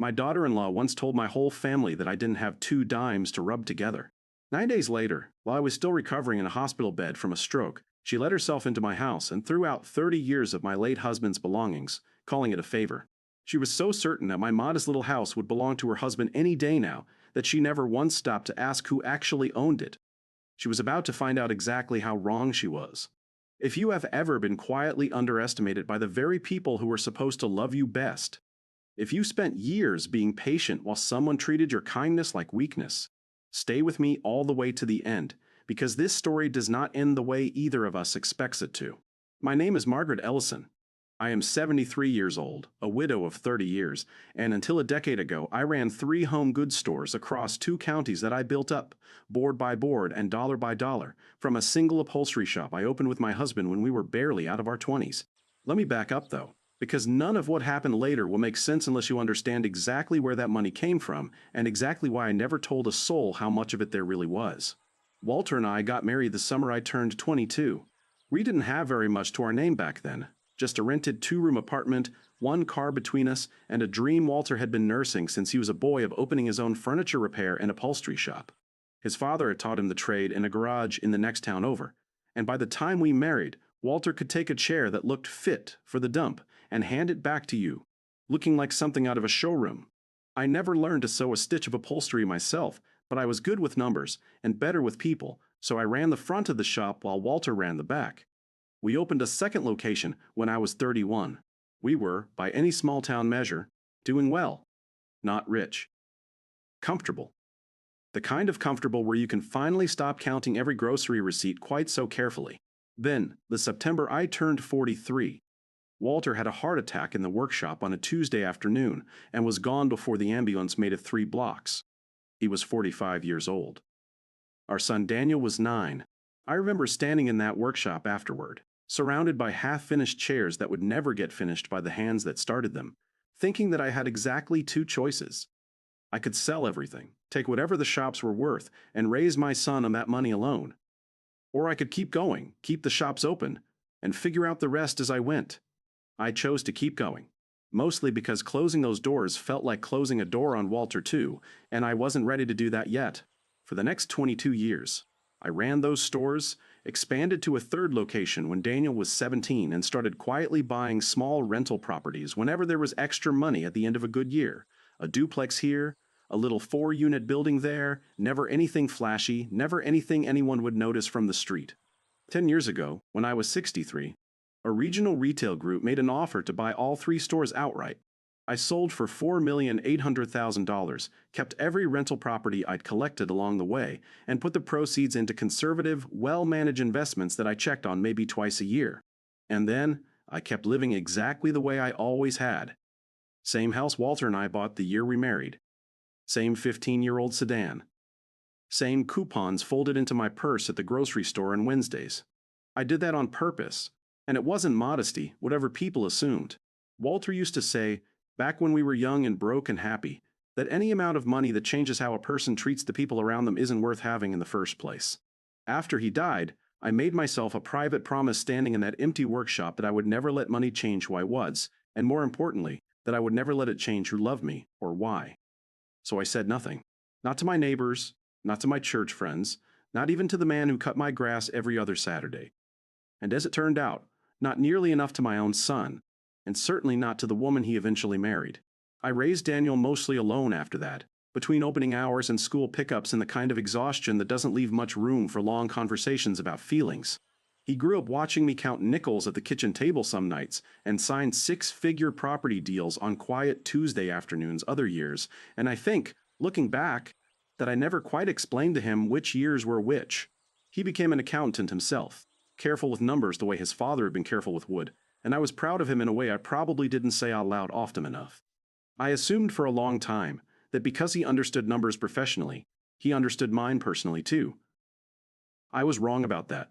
My daughter-in-law once told my whole family that I didn't have two dimes to rub together. 9 days later, while I was still recovering in a hospital bed from a stroke, she let herself into my house and threw out 30 years of my late husband's belongings, calling it a favor. She was so certain that my modest little house would belong to her husband any day now that she never once stopped to ask who actually owned it. She was about to find out exactly how wrong she was. If you have ever been quietly underestimated by the very people who were supposed to love you best, if you spent years being patient while someone treated your kindness like weakness, stay with me all the way to the end, because this story does not end the way either of us expects it to. My name is Margaret Ellison. I am 73 years old, a widow of 30 years, and until a decade ago, I ran 3 home goods stores across 2 counties that I built up, board by board and dollar by dollar, from a single upholstery shop I opened with my husband when we were barely out of our 20s. Let me back up though, because none of what happened later will make sense unless you understand exactly where that money came from and exactly why I never told a soul how much of it there really was. Walter and I got married the summer I turned 22. We didn't have very much to our name back then. Just a rented 2-room apartment, 1 car between us, and a dream Walter had been nursing since he was a boy of opening his own furniture repair and upholstery shop. His father had taught him the trade in a garage in the next town over, and by the time we married, Walter could take a chair that looked fit for the dump and hand it back to you, looking like something out of a showroom. I never learned to sew a stitch of upholstery myself, but I was good with numbers and better with people, so I ran the front of the shop while Walter ran the back. We opened a second location when I was 31. We were, by any small-town measure, doing well. Not rich. Comfortable. The kind of comfortable where you can finally stop counting every grocery receipt quite so carefully. Then, the September I turned 43. Walter had a heart attack in the workshop on a Tuesday afternoon and was gone before the ambulance made it 3 blocks. He was 45 years old. Our son Daniel was 9. I remember standing in that workshop afterward, surrounded by half-finished chairs that would never get finished by the hands that started them, thinking that I had exactly 2 choices. I could sell everything, take whatever the shops were worth, and raise my son on that money alone. Or I could keep going, keep the shops open, and figure out the rest as I went. I chose to keep going, mostly because closing those doors felt like closing a door on Walter too, and I wasn't ready to do that yet. For the next 22 years, I ran those stores, expanded to a 3rd location when Daniel was 17, and started quietly buying small rental properties whenever there was extra money at the end of a good year. A duplex here, a little 4-unit building there, never anything flashy, never anything anyone would notice from the street. 10 years ago, when I was 63, a regional retail group made an offer to buy all 3 stores outright. I sold for $4,800,000, kept every rental property I'd collected along the way, and put the proceeds into conservative, well-managed investments that I checked on maybe twice a year. And then, I kept living exactly the way I always had. Same house Walter and I bought the year we married. Same 15-year-old sedan. Same coupons folded into my purse at the grocery store on Wednesdays. I did that on purpose, and it wasn't modesty, whatever people assumed. Walter used to say, back when we were young and broke and happy, that any amount of money that changes how a person treats the people around them isn't worth having in the first place. After he died, I made myself a private promise standing in that empty workshop that I would never let money change who I was, and more importantly, that I would never let it change who loved me or why. So I said nothing. Not to my neighbors, not to my church friends, not even to the man who cut my grass every other Saturday. And as it turned out, not nearly enough to my own son, and certainly not to the woman he eventually married. I raised Daniel mostly alone after that, between opening hours and school pickups and the kind of exhaustion that doesn't leave much room for long conversations about feelings. He grew up watching me count nickels at the kitchen table some nights and sign 6-figure property deals on quiet Tuesday afternoons other years, and I think, looking back, that I never quite explained to him which years were which. He became an accountant himself, careful with numbers the way his father had been careful with wood, and I was proud of him in a way I probably didn't say out loud often enough. I assumed for a long time that because he understood numbers professionally, he understood mine personally too. I was wrong about that,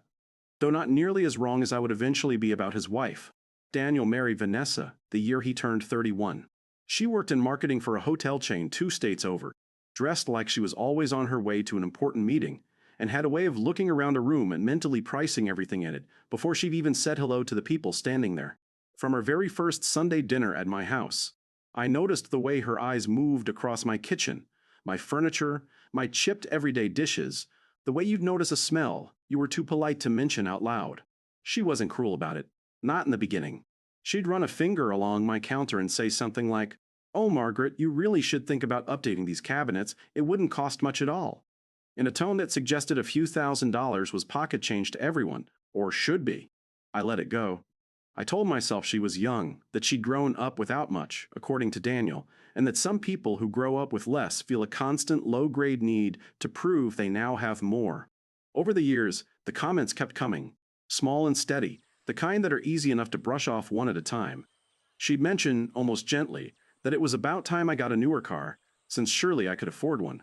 though not nearly as wrong as I would eventually be about his wife. Daniel married Vanessa the year he turned 31. She worked in marketing for a hotel chain 2 states over, dressed like she was always on her way to an important meeting, and had a way of looking around a room and mentally pricing everything in it before she'd even said hello to the people standing there. From her very first Sunday dinner at my house, I noticed the way her eyes moved across my kitchen, my furniture, my chipped everyday dishes, the way you'd notice a smell you were too polite to mention out loud. She wasn't cruel about it. Not in the beginning. She'd run a finger along my counter and say something like, "Oh, Margaret, you really should think about updating these cabinets. It wouldn't cost much at all," in a tone that suggested a few $1,000s was pocket change to everyone, or should be. I let it go. I told myself she was young, that she'd grown up without much, according to Daniel, and that some people who grow up with less feel a constant low-grade need to prove they now have more. Over the years, the comments kept coming, small and steady, the kind that are easy enough to brush off one at a time. She'd mention, almost gently, that it was about time I got a newer car, since surely I could afford one.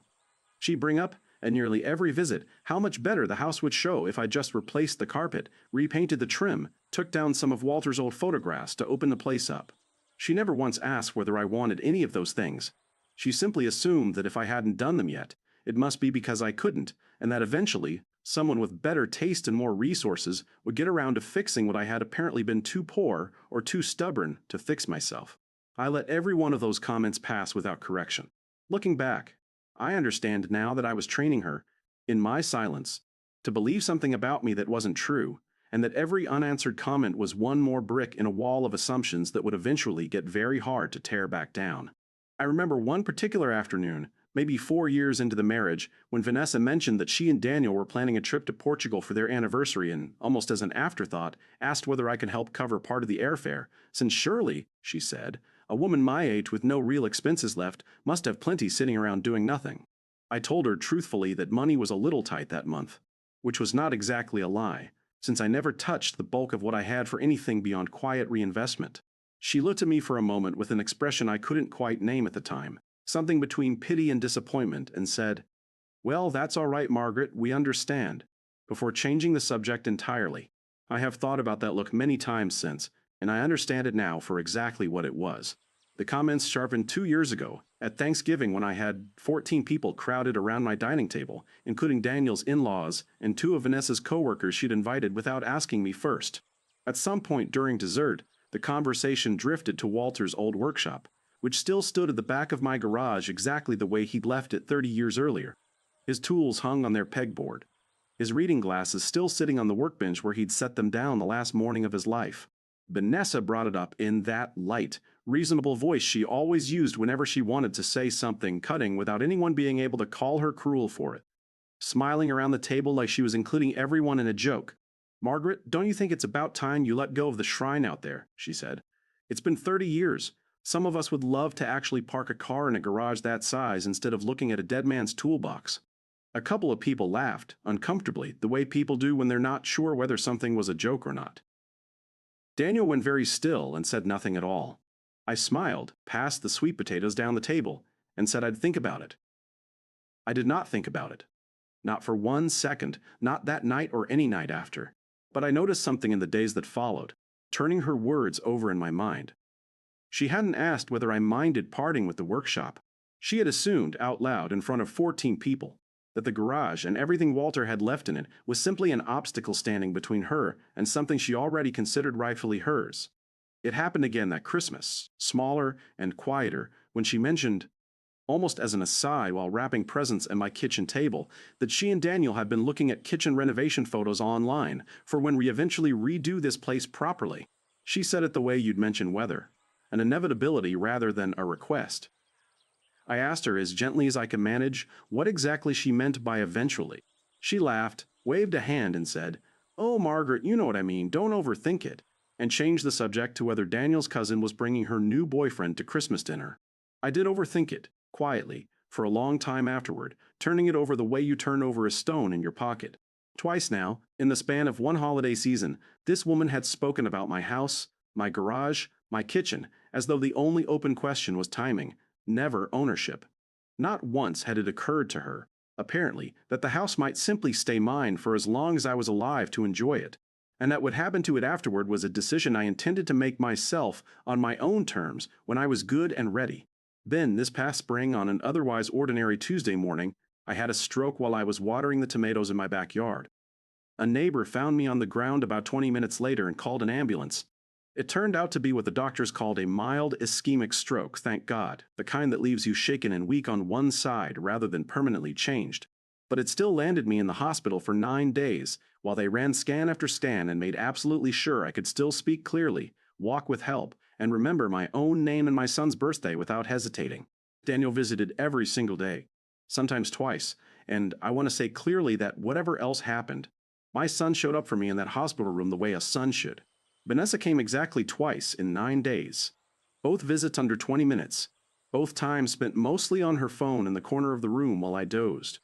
She'd bring up, at nearly every visit, how much better the house would show if I just replaced the carpet, repainted the trim, took down some of Walter's old photographs to open the place up. She never once asked whether I wanted any of those things. She simply assumed that if I hadn't done them yet, it must be because I couldn't, and that eventually, someone with better taste and more resources would get around to fixing what I had apparently been too poor or too stubborn to fix myself. I let every one of those comments pass without correction. Looking back, I understand now that I was training her, in my silence, to believe something about me that wasn't true, and that every unanswered comment was one more brick in a wall of assumptions that would eventually get very hard to tear back down. I remember one particular afternoon, maybe 4 years into the marriage, when Vanessa mentioned that she and Daniel were planning a trip to Portugal for their anniversary and, almost as an afterthought, asked whether I could help cover part of the airfare, since surely, she said, a woman my age with no real expenses left must have plenty sitting around doing nothing. I told her truthfully that money was a little tight that month, which was not exactly a lie, since I never touched the bulk of what I had for anything beyond quiet reinvestment. She looked at me for a moment with an expression I couldn't quite name at the time, something between pity and disappointment, and said, "Well, that's all right, Margaret, we understand," before changing the subject entirely. I have thought about that look many times since, and I understand it now for exactly what it was. The comments sharpened 2 years ago, at Thanksgiving when I had 14 people crowded around my dining table, including Daniel's in-laws and 2 of Vanessa's coworkers she'd invited without asking me first. At some point during dessert, the conversation drifted to Walter's old workshop, which still stood at the back of my garage exactly the way he'd left it 30 years earlier. His tools hung on their pegboard. His reading glasses still sitting on the workbench where he'd set them down the last morning of his life. Vanessa brought it up in that light, reasonable voice she always used whenever she wanted to say something cutting without anyone being able to call her cruel for it. Smiling around the table like she was including everyone in a joke. "Margaret, don't you think it's about time you let go of the shrine out there?" she said. "It's been 30 years. Some of us would love to actually park a car in a garage that size instead of looking at a dead man's toolbox." A couple of people laughed, uncomfortably, the way people do when they're not sure whether something was a joke or not. Daniel went very still and said nothing at all. I smiled, passed the sweet potatoes down the table, and said I'd think about it. I did not think about it. Not for 1 second, not that night or any night after. But I noticed something in the days that followed, turning her words over in my mind. She hadn't asked whether I minded parting with the workshop. She had assumed, out loud, in front of 14 people, that the garage and everything Walter had left in it was simply an obstacle standing between her and something she already considered rightfully hers. It happened again that Christmas, smaller and quieter, when she mentioned, almost as an aside while wrapping presents at my kitchen table, that she and Daniel had been looking at kitchen renovation photos online for when we eventually redo this place properly. She said it the way you'd mention weather, an inevitability rather than a request. I asked her as gently as I could manage what exactly she meant by eventually. She laughed, waved a hand, and said, "Oh, Margaret, you know what I mean, don't overthink it," and changed the subject to whether Daniel's cousin was bringing her new boyfriend to Christmas dinner. I did overthink it, quietly, for a long time afterward, turning it over the way you turn over a stone in your pocket. Twice now, in the span of one holiday season, this woman had spoken about my house, my garage, my kitchen, as though the only open question was timing, never ownership. Not once had it occurred to her, apparently, that the house might simply stay mine for as long as I was alive to enjoy it, and that what happened to it afterward was a decision I intended to make myself on my own terms when I was good and ready. Then, this past spring, on an otherwise ordinary Tuesday morning, I had a stroke while I was watering the tomatoes in my backyard. A neighbor found me on the ground about 20 minutes later and called an ambulance. It turned out to be what the doctors called a mild ischemic stroke, thank God, the kind that leaves you shaken and weak on one side rather than permanently changed. But it still landed me in the hospital for 9 days, while they ran scan after scan and made absolutely sure I could still speak clearly, walk with help, and remember my own name and my son's birthday without hesitating. Daniel visited every single day, sometimes twice, and I want to say clearly that whatever else happened, my son showed up for me in that hospital room the way a son should. Vanessa came exactly twice in 9 days. Both visits under 20 minutes. Both times spent mostly on her phone in the corner of the room while I dozed.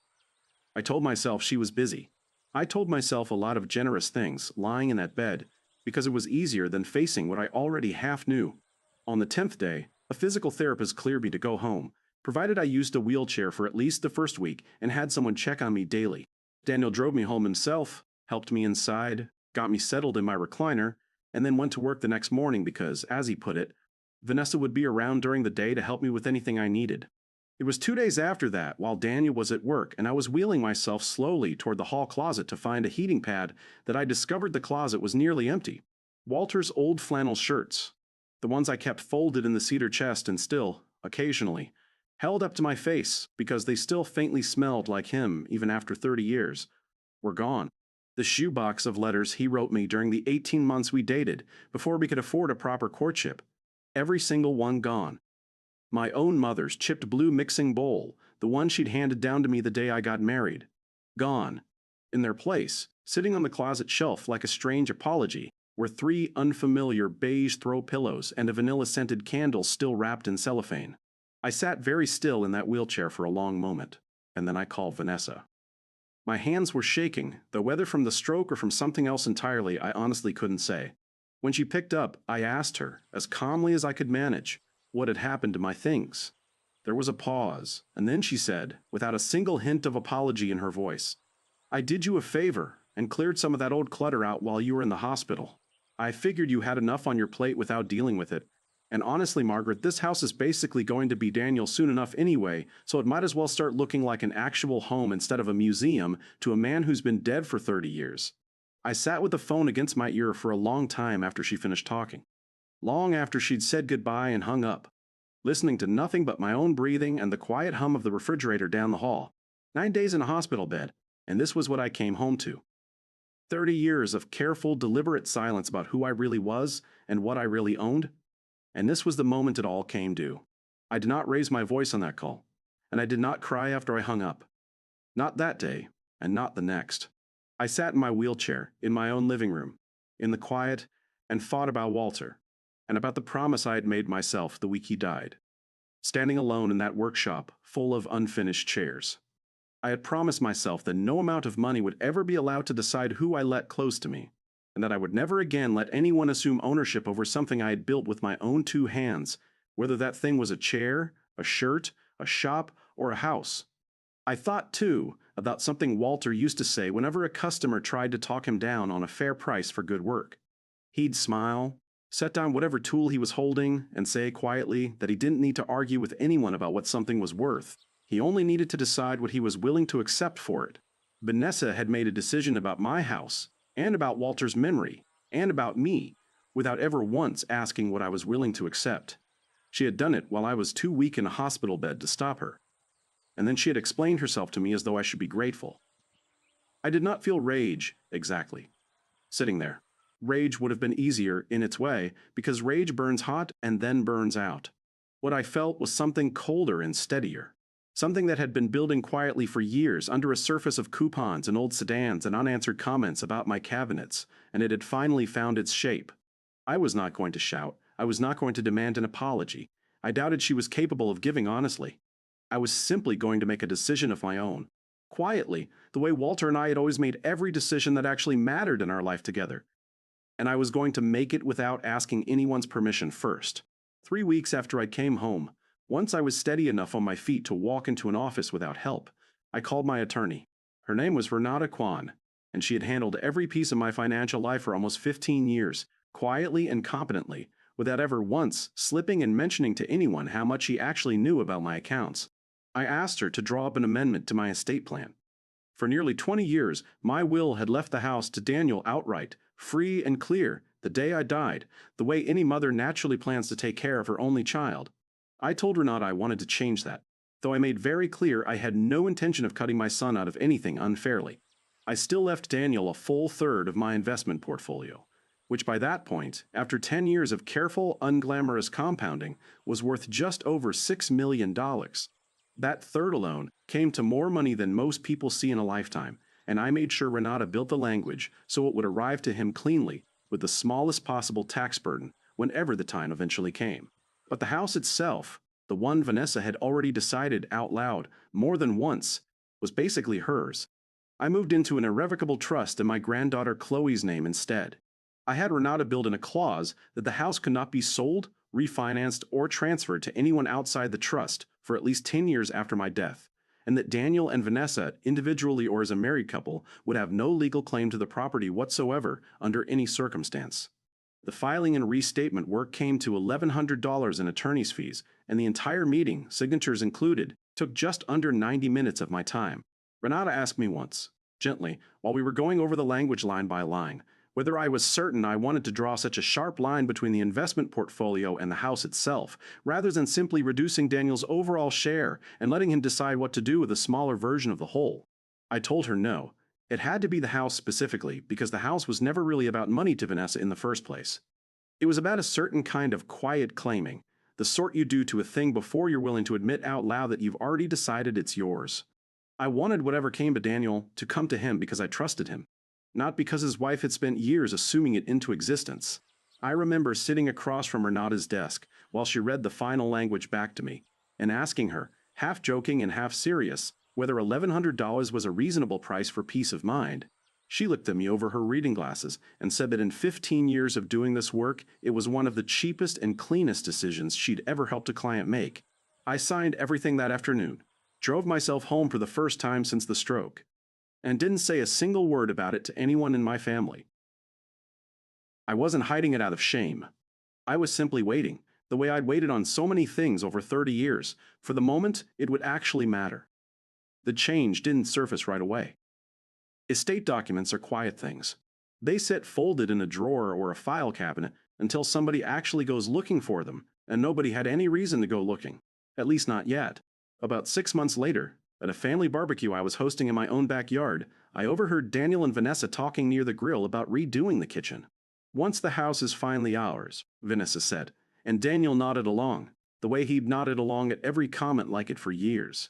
I told myself she was busy. I told myself a lot of generous things lying in that bed because it was easier than facing what I already half knew. On the 10th day, a physical therapist cleared me to go home, provided I used a wheelchair for at least the first week and had someone check on me daily. Daniel drove me home himself, helped me inside, got me settled in my recliner, and then went to work the next morning because, as he put it, Vanessa would be around during the day to help me with anything I needed. It was 2 days after that, while Daniel was at work, and I was wheeling myself slowly toward the hall closet to find a heating pad, that I discovered the closet was nearly empty. Walter's old flannel shirts, the ones I kept folded in the cedar chest and still, occasionally, held up to my face because they still faintly smelled like him even after 30 years, were gone. The shoebox of letters he wrote me during the 18 months we dated before we could afford a proper courtship, every single one gone. My own mother's chipped blue mixing bowl, the one she'd handed down to me the day I got married, gone. In their place, sitting on the closet shelf like a strange apology, were 3 unfamiliar beige throw pillows and a vanilla-scented candle still wrapped in cellophane. I sat very still in that wheelchair for a long moment, and then I called Vanessa. My hands were shaking, though whether from the stroke or from something else entirely, I honestly couldn't say. When she picked up, I asked her, as calmly as I could manage, what had happened to my things. There was a pause, and then she said, without a single hint of apology in her voice, "I did you a favor and cleared some of that old clutter out while you were in the hospital. I figured you had enough on your plate without dealing with it. And honestly, Margaret, this house is basically going to be Daniel soon enough anyway, so it might as well start looking like an actual home instead of a museum to a man who's been dead for 30 years. I sat with the phone against my ear for a long time after she finished talking. Long after she'd said goodbye and hung up, listening to nothing but my own breathing and the quiet hum of the refrigerator down the hall. 9 days in a hospital bed, and this was what I came home to. 30 years of careful, deliberate silence about who I really was and what I really owned. And this was the moment it all came due. I did not raise my voice on that call, and I did not cry after I hung up. Not that day, and not the next. I sat in my wheelchair, in my own living room, in the quiet, and thought about Walter, and about the promise I had made myself the week he died. Standing alone in that workshop, full of unfinished chairs. I had promised myself that no amount of money would ever be allowed to decide who I let close to me, and that I would never again let anyone assume ownership over something I had built with my own 2 hands, whether that thing was a chair, a shirt, a shop, or a house. I thought, too, about something Walter used to say whenever a customer tried to talk him down on a fair price for good work. He'd smile, set down whatever tool he was holding, and say quietly that he didn't need to argue with anyone about what something was worth. He only needed to decide what he was willing to accept for it. Vanessa had made a decision about my house, and about Walter's memory, and about me, without ever once asking what I was willing to accept. She had done it while I was too weak in a hospital bed to stop her. And then she had explained herself to me as though I should be grateful. I did not feel rage, exactly. Sitting there. Rage would have been easier, in its way, because rage burns hot and then burns out. What I felt was something colder and steadier. Something that had been building quietly for years under a surface of coupons and old sedans and unanswered comments about my cabinets, and it had finally found its shape. I was not going to shout. I was not going to demand an apology. I doubted she was capable of giving honestly. I was simply going to make a decision of my own. Quietly, the way Walter and I had always made every decision that actually mattered in our life together. And I was going to make it without asking anyone's permission first. 3 weeks after I came home, once I was steady enough on my feet to walk into an office without help, I called my attorney. Her name was Renata Kwan, and she had handled every piece of my financial life for almost 15 years, quietly and competently, without ever once slipping and mentioning to anyone how much she actually knew about my accounts. I asked her to draw up an amendment to my estate plan. For nearly 20 years, my will had left the house to Daniel outright, free and clear, the day I died, the way any mother naturally plans to take care of her only child. I told Renata I wanted to change that, though I made very clear I had no intention of cutting my son out of anything unfairly. I still left Daniel a full third of my investment portfolio, which by that point, after 10 years of careful, unglamorous compounding, was worth just over $6 million. That third alone came to more money than most people see in a lifetime, and I made sure Renata built the language so it would arrive to him cleanly with the smallest possible tax burden whenever the time eventually came. But the house itself, the one Vanessa had already decided out loud more than once, was basically hers. I moved into an irrevocable trust in my granddaughter Chloe's name instead. I had Renata build in a clause that the house could not be sold, refinanced, or transferred to anyone outside the trust for at least 10 years after my death, and that Daniel and Vanessa, individually or as a married couple, would have no legal claim to the property whatsoever under any circumstance. The filing and restatement work came to $1,100 in attorney's fees, and the entire meeting, signatures included, took just under 90 minutes of my time. Renata asked me once, gently, while we were going over the language line by line, whether I was certain I wanted to draw such a sharp line between the investment portfolio and the house itself, rather than simply reducing Daniel's overall share and letting him decide what to do with a smaller version of the whole. I told her no. It had to be the house specifically, because the house was never really about money to Vanessa in the first place. It was about a certain kind of quiet claiming, the sort you do to a thing before you're willing to admit out loud that you've already decided it's yours. I wanted whatever came to Daniel to come to him because I trusted him, not because his wife had spent years assuming it into existence. I remember sitting across from Renata's desk while she read the final language back to me, and asking her, half joking and half serious, whether $1,100 was a reasonable price for peace of mind. She looked at me over her reading glasses and said that in 15 years of doing this work, it was one of the cheapest and cleanest decisions she'd ever helped a client make. I signed everything that afternoon, drove myself home for the first time since the stroke, and didn't say a single word about it to anyone in my family. I wasn't hiding it out of shame. I was simply waiting, the way I'd waited on so many things over 30 years, for the moment it would actually matter. The change didn't surface right away. Estate documents are quiet things. They sit folded in a drawer or a file cabinet until somebody actually goes looking for them, and nobody had any reason to go looking, at least not yet. About 6 months later, at a family barbecue I was hosting in my own backyard, I overheard Daniel and Vanessa talking near the grill about redoing the kitchen. "Once the house is finally ours," Vanessa said, and Daniel nodded along, the way he'd nodded along at every comment like it for years.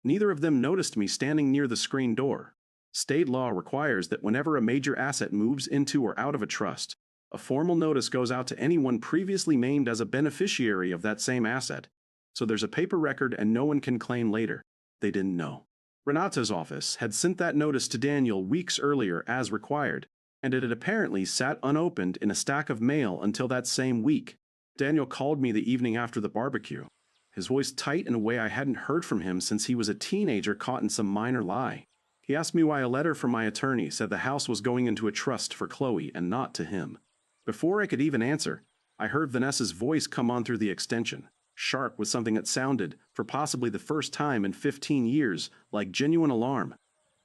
Neither of them noticed me standing near the screen door. State law requires that whenever a major asset moves into or out of a trust, a formal notice goes out to anyone previously named as a beneficiary of that same asset, so there's a paper record and no one can claim later. They didn't know. Renata's office had sent that notice to Daniel weeks earlier as required, and it had apparently sat unopened in a stack of mail until that same week. Daniel called me the evening after the barbecue, his voice tight in a way I hadn't heard from him since he was a teenager caught in some minor lie. He asked me why a letter from my attorney said the house was going into a trust for Chloe and not to him. Before I could even answer, I heard Vanessa's voice come on through the extension, sharp with something that sounded, for possibly the first time in 15 years, like genuine alarm.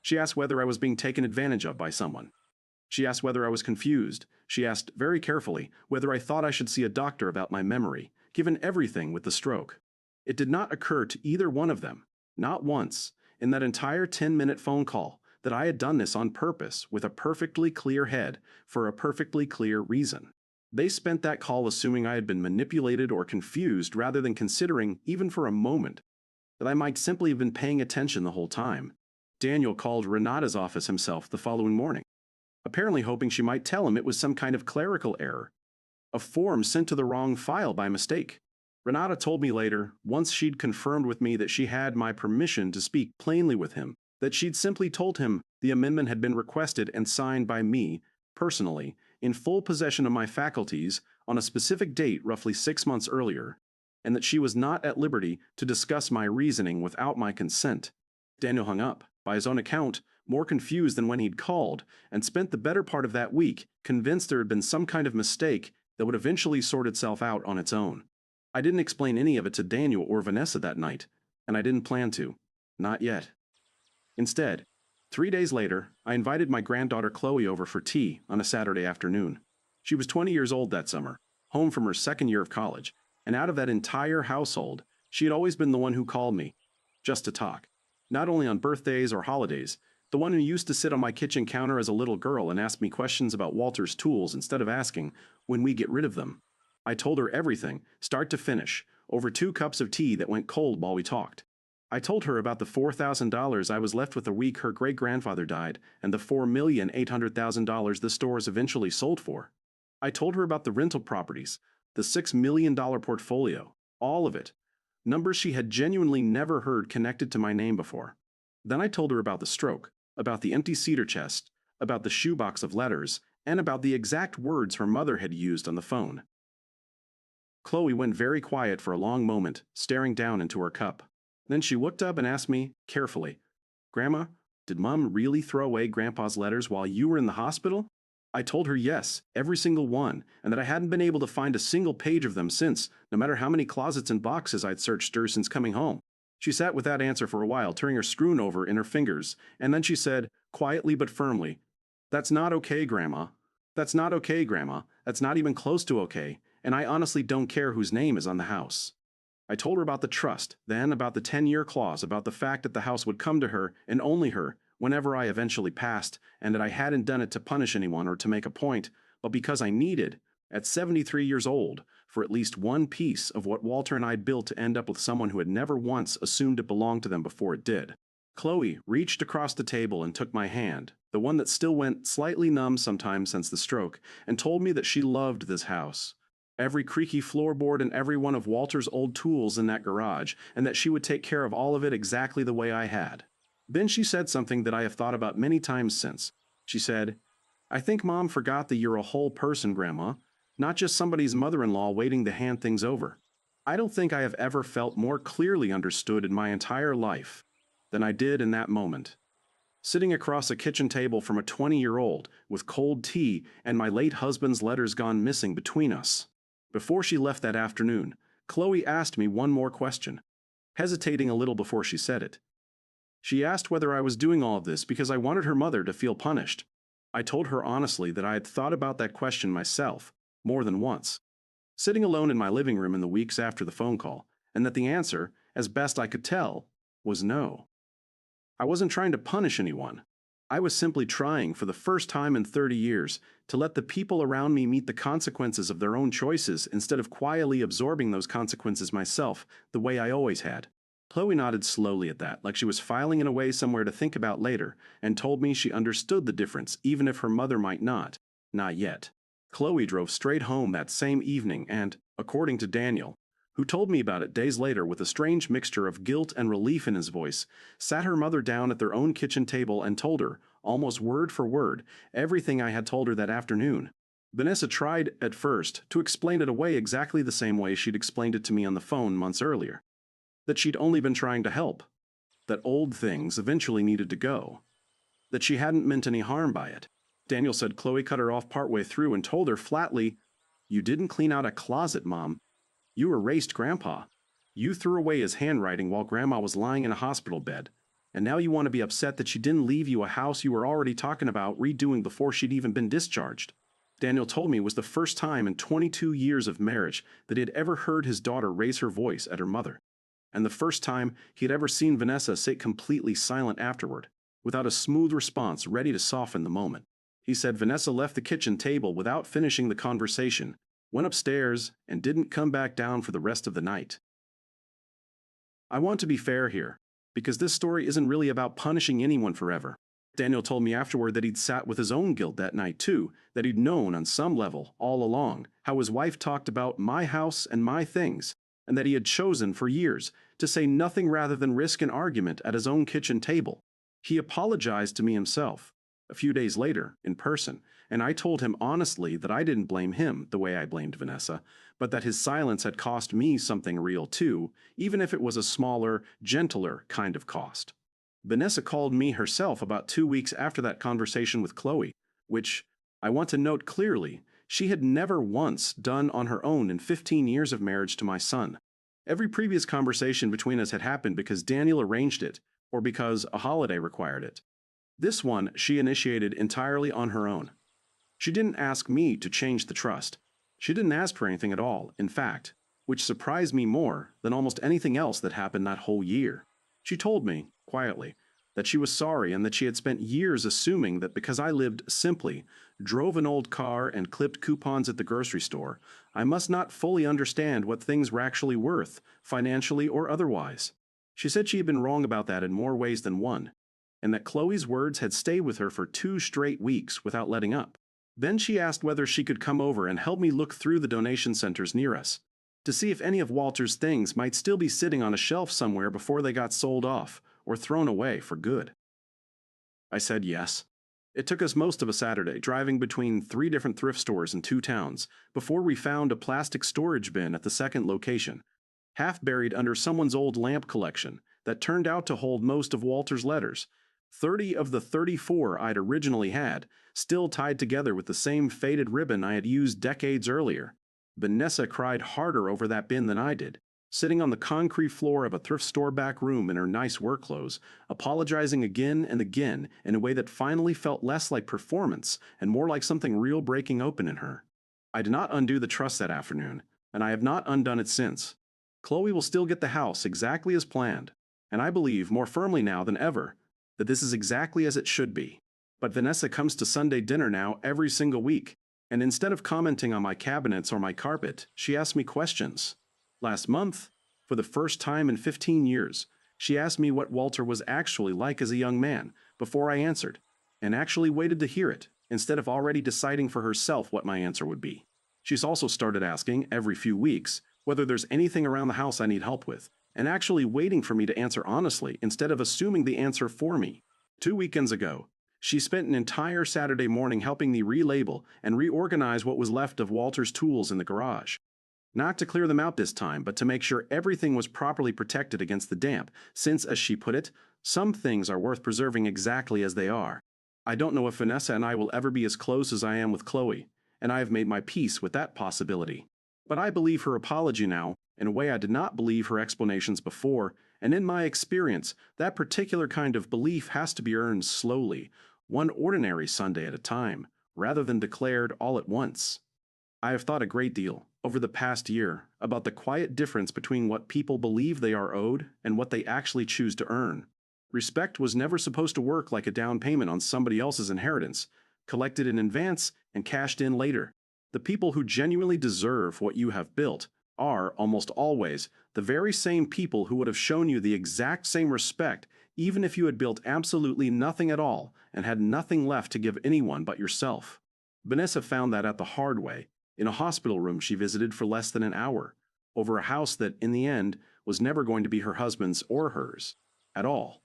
She asked whether I was being taken advantage of by someone. She asked whether I was confused. She asked, very carefully, whether I thought I should see a doctor about my memory, given everything with the stroke. It did not occur to either one of them, not once, in that entire 10-minute phone call, that I had done this on purpose with a perfectly clear head for a perfectly clear reason. They spent that call assuming I had been manipulated or confused rather than considering, even for a moment, that I might simply have been paying attention the whole time. Daniel called Renata's office himself the following morning, apparently hoping she might tell him it was some kind of clerical error, a form sent to the wrong file by mistake. Renata told me later, once she'd confirmed with me that she had my permission to speak plainly with him, that she'd simply told him the amendment had been requested and signed by me, personally, in full possession of my faculties on a specific date roughly 6 months earlier, and that she was not at liberty to discuss my reasoning without my consent. Daniel hung up, by his own account, more confused than when he'd called, and spent the better part of that week convinced there had been some kind of mistake that would eventually sort itself out on its own. I didn't explain any of it to Daniel or Vanessa that night, and I didn't plan to. Not yet. Instead, 3 days later, I invited my granddaughter Chloe over for tea on a Saturday afternoon. She was 20 years old that summer, home from her second year of college, and out of that entire household, she had always been the one who called me, just to talk. Not only on birthdays or holidays, the one who used to sit on my kitchen counter as a little girl and ask me questions about Walter's tools instead of asking when we get rid of them. I told her everything, start to finish, over 2 cups of tea that went cold while we talked. I told her about the $4,000 I was left with the week her great-grandfather died and the $4,800,000 the stores eventually sold for. I told her about the rental properties, the $6 million portfolio, all of it. Numbers she had genuinely never heard connected to my name before. Then I told her about the stroke, about the empty cedar chest, about the shoebox of letters, and about the exact words her mother had used on the phone. Chloe went very quiet for a long moment, staring down into her cup. Then she looked up and asked me, carefully, "Grandma, did Mom really throw away Grandpa's letters while you were in the hospital?" I told her yes, every single one, and that I hadn't been able to find a single page of them since, no matter how many closets and boxes I'd searched through since coming home. She sat with that answer for a while, turning her screwn over in her fingers, and then she said, quietly but firmly, "That's not okay, Grandma. That's not okay, Grandma. That's not even close to okay, and I honestly don't care whose name is on the house." I told her about the trust, then about the 10-year clause, about the fact that the house would come to her, and only her, whenever I eventually passed, and that I hadn't done it to punish anyone or to make a point, but because I needed, at 73 years old, for at least one piece of what Walter and I built to end up with someone who had never once assumed it belonged to them before it did. Chloe reached across the table and took my hand, the one that still went slightly numb sometimes since the stroke, and told me that she loved this house. Every creaky floorboard and every one of Walter's old tools in that garage, and that she would take care of all of it exactly the way I had. Then she said something that I have thought about many times since. She said, "I think Mom forgot that you're a whole person, Grandma, not just somebody's mother-in-law waiting to hand things over." I don't think I have ever felt more clearly understood in my entire life than I did in that moment. Sitting across a kitchen table from a 20-year-old with cold tea and my late husband's letters gone missing between us. Before she left that afternoon, Chloe asked me one more question, hesitating a little before she said it. She asked whether I was doing all of this because I wanted her mother to feel punished. I told her honestly that I had thought about that question myself, more than once, sitting alone in my living room in the weeks after the phone call, and that the answer, as best I could tell, was no. I wasn't trying to punish anyone. I was simply trying, for the first time in 30 years, to let the people around me meet the consequences of their own choices instead of quietly absorbing those consequences myself, the way I always had. Chloe nodded slowly at that, like she was filing it away somewhere to think about later, and told me she understood the difference even if her mother might not. Not yet. Chloe drove straight home that same evening and, according to Daniel, who told me about it days later with a strange mixture of guilt and relief in his voice, sat her mother down at their own kitchen table and told her, almost word for word, everything I had told her that afternoon. Vanessa tried, at first, to explain it away exactly the same way she'd explained it to me on the phone months earlier. That she'd only been trying to help. That old things eventually needed to go. That she hadn't meant any harm by it. Daniel said Chloe cut her off partway through and told her flatly, "You didn't clean out a closet, Mom. You erased Grandpa. You threw away his handwriting while Grandma was lying in a hospital bed. And now you want to be upset that she didn't leave you a house you were already talking about redoing before she'd even been discharged." Daniel told me it was the first time in 22 years of marriage that he had ever heard his daughter raise her voice at her mother. And the first time he had ever seen Vanessa sit completely silent afterward, without a smooth response ready to soften the moment. He said Vanessa left the kitchen table without finishing the conversation, went upstairs, and didn't come back down for the rest of the night. I want to be fair here, because this story isn't really about punishing anyone forever. Daniel told me afterward that he'd sat with his own guilt that night too, that he'd known on some level, all along, how his wife talked about my house and my things, and that he had chosen for years to say nothing rather than risk an argument at his own kitchen table. He apologized to me himself, a few days later, in person, and I told him honestly that I didn't blame him the way I blamed Vanessa, but that his silence had cost me something real too, even if it was a smaller, gentler kind of cost. Vanessa called me herself about 2 weeks after that conversation with Chloe, which, I want to note clearly, she had never once done on her own in 15 years of marriage to my son. Every previous conversation between us had happened because Daniel arranged it, or because a holiday required it. This one she initiated entirely on her own. She didn't ask me to change the trust. She didn't ask for anything at all, in fact, which surprised me more than almost anything else that happened that whole year. She told me, quietly, that she was sorry and that she had spent years assuming that because I lived simply, drove an old car, and clipped coupons at the grocery store, I must not fully understand what things were actually worth, financially or otherwise. She said she had been wrong about that in more ways than one, and that Chloe's words had stayed with her for 2 straight weeks without letting up. Then she asked whether she could come over and help me look through the donation centers near us, to see if any of Walter's things might still be sitting on a shelf somewhere before they got sold off or thrown away for good. I said yes. It took us most of a Saturday, driving between 3 different thrift stores in 2 towns, before we found a plastic storage bin at the second location, half buried under someone's old lamp collection that turned out to hold most of Walter's letters. 30 of the 34 I'd originally had, still tied together with the same faded ribbon I had used decades earlier. Vanessa cried harder over that bin than I did, sitting on the concrete floor of a thrift store back room in her nice work clothes, apologizing again and again in a way that finally felt less like performance and more like something real breaking open in her. I did not undo the trust that afternoon, and I have not undone it since. Chloe will still get the house exactly as planned, and I believe more firmly now than ever that this is exactly as it should be. But Vanessa comes to Sunday dinner now every single week, and instead of commenting on my cabinets or my carpet, she asks me questions. Last month, for the first time in 15 years, she asked me what Walter was actually like as a young man before I answered, and actually waited to hear it instead of already deciding for herself what my answer would be. She's also started asking, every few weeks, whether there's anything around the house I need help with, and actually waiting for me to answer honestly instead of assuming the answer for me. 2 weekends ago, she spent an entire Saturday morning helping me relabel and reorganize what was left of Walter's tools in the garage. Not to clear them out this time, but to make sure everything was properly protected against the damp, since, as she put it, some things are worth preserving exactly as they are. I don't know if Vanessa and I will ever be as close as I am with Chloe, and I have made my peace with that possibility. But I believe her apology now, in a way I did not believe her explanations before, and in my experience, that particular kind of belief has to be earned slowly, one ordinary Sunday at a time, rather than declared all at once. I have thought a great deal, over the past year, about the quiet difference between what people believe they are owed and what they actually choose to earn. Respect was never supposed to work like a down payment on somebody else's inheritance, collected in advance and cashed in later. The people who genuinely deserve what you have built are, almost always, the very same people who would have shown you the exact same respect even if you had built absolutely nothing at all and had nothing left to give anyone but yourself. Vanessa found that out the hard way, in a hospital room she visited for less than an hour, over a house that, in the end, was never going to be her husband's or hers, at all.